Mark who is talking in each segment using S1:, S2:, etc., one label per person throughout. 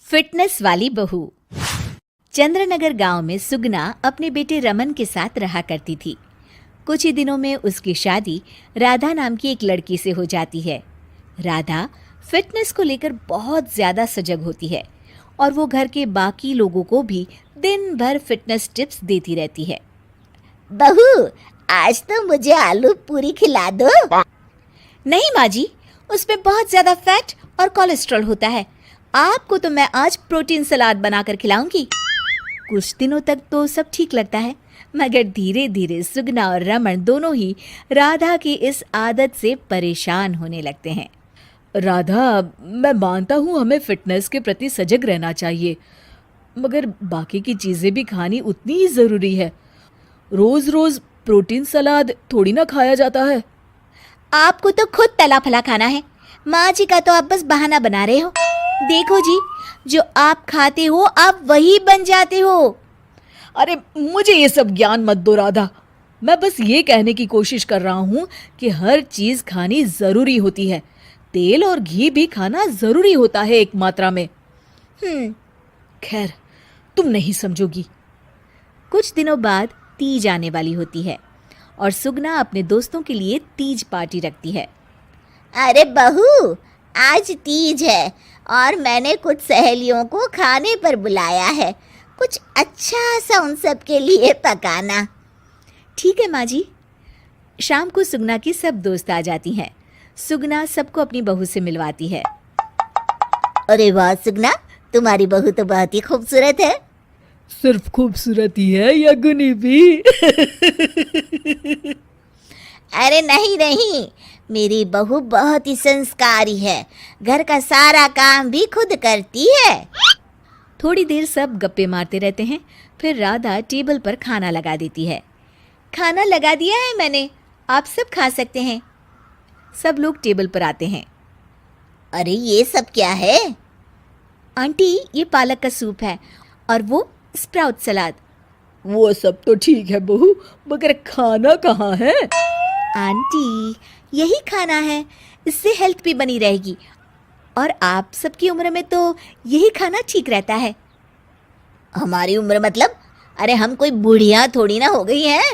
S1: Fitness वाली बहू। चंद्रनगर गांव में सुगना अपने बेटे रमन के साथ रहा करती थी। कुछ ही दिनों में उसकी शादी राधा नाम की एक लड़की से हो जाती है। राधा फिटनेस को लेकर बहुत ज्यादा सजग होती है और वो घर के बाकी लोगों को भी दिन भर फिटनेस टिप्स देती रहती है।
S2: बहू, आज तो मुझे आलू पूरी खिला दो।
S1: नहीं माँ जी, उसमें बहुत ज्यादा फैट और कोलेस्ट्रॉल होता है। आपको तो मैं आज प्रोटीन सलाद बनाकर खिलाऊंगी। कुछ दिनों तक तो सब ठीक लगता है, मगर धीरे धीरे सुगना और रमन दोनों ही राधा की इस आदत से परेशान होने लगते हैं।
S3: राधा, मैं मानता हूँ हमें फिटनेस के प्रति सजग रहना चाहिए, मगर बाकी की चीज़ें भी खानी उतनी ही ज़रूरी है। रोज़ रोज़ प्रोटीन सलाद थोड़ी ना खाया जाता है।
S1: आपको तो खुद तला फला खाना है, माँ जी का तो आप बस बहाना बना रहे हो। देखो जी, जो आप खाते हो आप वही बन जाते हो।
S3: अरे मुझे ये सब ज्ञान मत दो राधा, मैं बस ये कहने की कोशिश कर रहा हूँ कि हर चीज़ खानी ज़रूरी होती है। तेल और घी भी खाना ज़रूरी होता है एक मात्रा में। खैर, तुम नहीं समझोगी।
S1: कुछ दिनों बाद तीज आने वाली होती है और सुगना अपने दोस्तों के लिए तीज पार्टी रखती है।
S2: अरे बहू, आज तीज है और मैंने कुछ सहेलियों को खाने पर बुलाया है। कुछ अच्छा सा उन सब के लिए पकाना।
S1: ठीक है माँ जी। शाम को सुगना की सब दोस्त आ जाती हैं। सुगना सबको अपनी बहू से मिलवाती है।
S2: अरे वाह सुगना, तुम्हारी बहू तो बहुत ही खूबसूरत है।
S3: सिर्फ खूबसूरत ही है या गुनी भी?
S2: अरे नहीं नहीं, मेरी बहू बहुत ही संस्कारी है। घर का सारा काम भी खुद करती है।
S1: थोड़ी देर सब गप्पे मारते रहते हैं। फिर राधा टेबल पर खाना लगा देती है। खाना लगा दिया है मैंने, आप सब खा सकते हैं। सब लोग टेबल पर आते हैं।
S2: अरे ये सब क्या है?
S1: आंटी, ये पालक का सूप है और वो स्प्राउट सलाद।
S3: वो सब तो ठीक है बहू, मगर खाना कहाँ है?
S1: आंटी, यही खाना है, इससे हेल्थ भी बनी रहेगी और आप सबकी उम्र में तो यही खाना ठीक रहता है।
S2: हमारी उम्र मतलब? अरे हम कोई बुढ़िया थोड़ी ना हो गई हैं।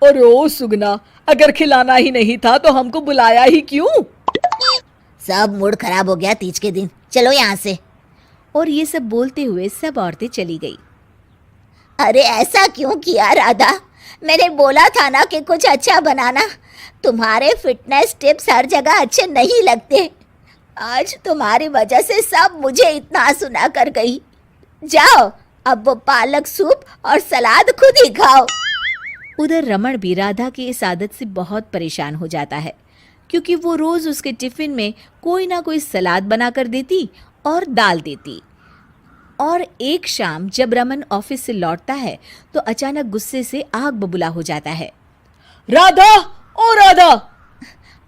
S3: अरे ओ सुगना, अगर खिलाना ही नहीं था तो हमको बुलाया ही क्यों?
S2: सब मूड खराब हो गया तीज के दिन, चलो यहाँ से।
S1: और ये सब बोलते हुए सब औरतें चली गई।
S2: अरे ऐसा क्यों किया राधा? मैंने बोला था ना कि कुछ अच्छा बनाना। तुम्हारे फिटनेस टिप्स हर जगह अच्छे नहीं लगते। आज तुम्हारी वजह से सब मुझे इतना सुना कर गई। जाओ, अब वो पालक सूप और सलाद खुद ही खाओ।
S1: उधर रमन भी राधा की इस आदत से बहुत परेशान हो जाता है, क्योंकि वो रोज उसके टिफिन में कोई ना कोई सलाद बनाकर देती और दाल देती। और एक शाम जब रमन ऑफिस से लौटता है तो अचानक गुस्से से आग बबूला हो जाता है।
S3: राधा, ओ राधा!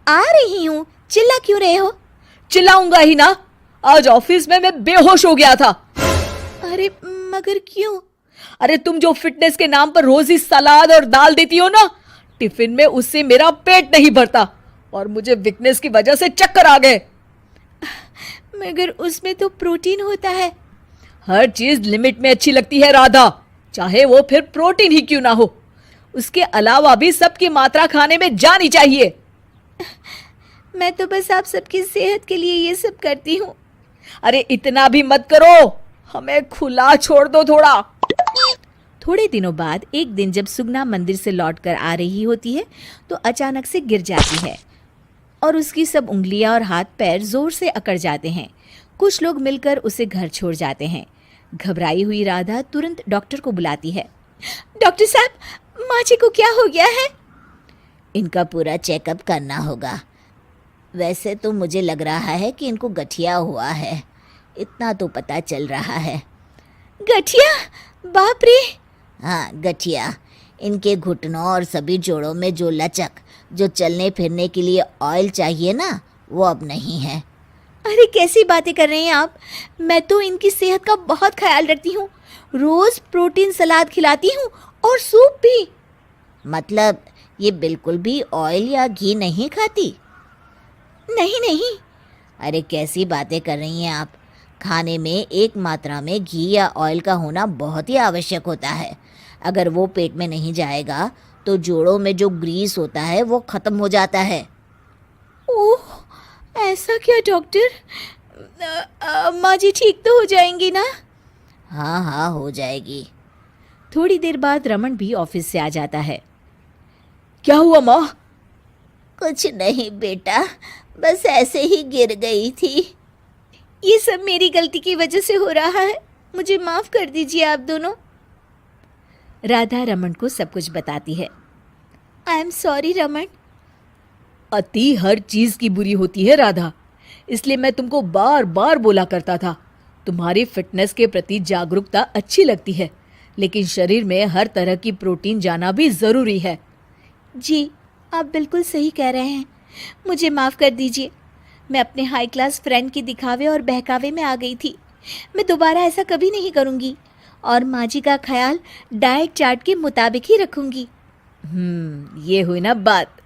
S1: आ रही हूँ, चिल्ला क्यों रहे हो?
S3: चिल्लाऊंगा ही ना, आज ऑफिस में मैं बेहोश हो गया था।
S1: अरे मगर क्यों?
S3: अरे तुम जो फिटनेस के नाम पर रोज ही सलाद और दाल देती हो ना, टिफिन में उससे मेरा पेट नहीं भरता और मुझे वीकनेस की वजह से चक्कर आ गए।
S1: मगर उसमें तो प्रोटीन होता है।
S3: हर चीज लिमिट में अच्छी लगती है राधा, चाहे वो फिर प्रोटीन ही क्यों ना हो। उसके अलावा भी सबकी मात्रा खाने में जानी चाहिए।
S1: मैं तो बस आप सबकी सेहत के लिए ये सब करती हूँ।
S3: अरे इतना भी मत करो, हमें खुला छोड़ दो थोड़ा।
S1: थोड़े दिनों बाद एक दिन जब सुगना मंदिर से लौटकर आ रही होती है तो अचानक से गिर जाती है और उसकी सब उंगलियां और हाथ पैर जोर से अकड़ जाते हैं। कुछ लोग मिलकर उसे घर छोड़ जाते हैं। घबराई हुई राधा तुरंत डॉक्टर को बुलाती है। डॉक्टर साहब, माँ जी को क्या हो गया है?
S2: इनका पूरा चेकअप करना होगा। वैसे तो मुझे लग रहा है कि इनको गठिया हुआ है, इतना तो पता चल रहा है।
S1: गठिया? बाप रे!
S2: हाँ, गठिया। इनके घुटनों और सभी जोड़ों में जो लचक, जो चलने फिरने के लिए ऑयल चाहिए ना, वो अब नहीं है।
S1: अरे कैसी बातें कर रहे हैं आप? मैं तो इनकी सेहत का बहुत ख्याल रखती हूँ, रोज प्रोटीन सलाद खिलाती हूँ और सूप भी।
S2: मतलब ये बिल्कुल भी ऑयल या घी नहीं खाती?
S1: नहीं नहीं।
S2: अरे कैसी बातें कर रही हैं आप? खाने में एक मात्रा में घी या ऑयल का होना बहुत ही आवश्यक होता है। अगर वो पेट में नहीं जाएगा तो जोड़ों में जो ग्रीस होता है वो खत्म हो जाता है।
S1: ओह, ऐसा क्या डॉक्टर? माँ जी ठीक तो हो जाएंगी ना?
S2: हाँ हाँ, हो जाएगी।
S1: थोड़ी देर बाद रमन भी ऑफिस से आ जाता है।
S3: क्या हुआ माँ?
S2: कुछ नहीं बेटा, बस ऐसे ही गिर गई थी।
S1: ये सब मेरी गलती की वजह से हो रहा है, मुझे माफ कर दीजिए आप दोनों। राधा रमन को सब कुछ बताती है। I am sorry Raman.
S3: अति हर चीज की बुरी होती है राधा, इसलिए मैं तुमको बार बार बोला करता था। तुम्हारी फिटनेस के प्रति जागरूकता अच्छी लगती है, लेकिन शरीर में हर तरह की प्रोटीन जाना भी जरूरी है।
S1: जी, आप बिल्कुल सही कह रहे हैं, मुझे माफ़ कर दीजिए। मैं अपने हाई क्लास फ्रेंड के दिखावे और बहकावे में आ गई थी। मैं दोबारा ऐसा कभी नहीं करूँगी और माँ जी का ख्याल डाइट चार्ट के मुताबिक ही रखूँगी।
S3: ये हुई ना बात।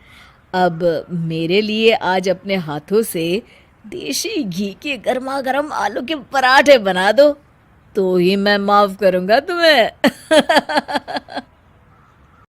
S3: अब मेरे लिए आज अपने हाथों से देशी घी के गर्मा गर्म आलू के पराठे बना दो, तो ही मैं माफ करूंगा तुम्हें।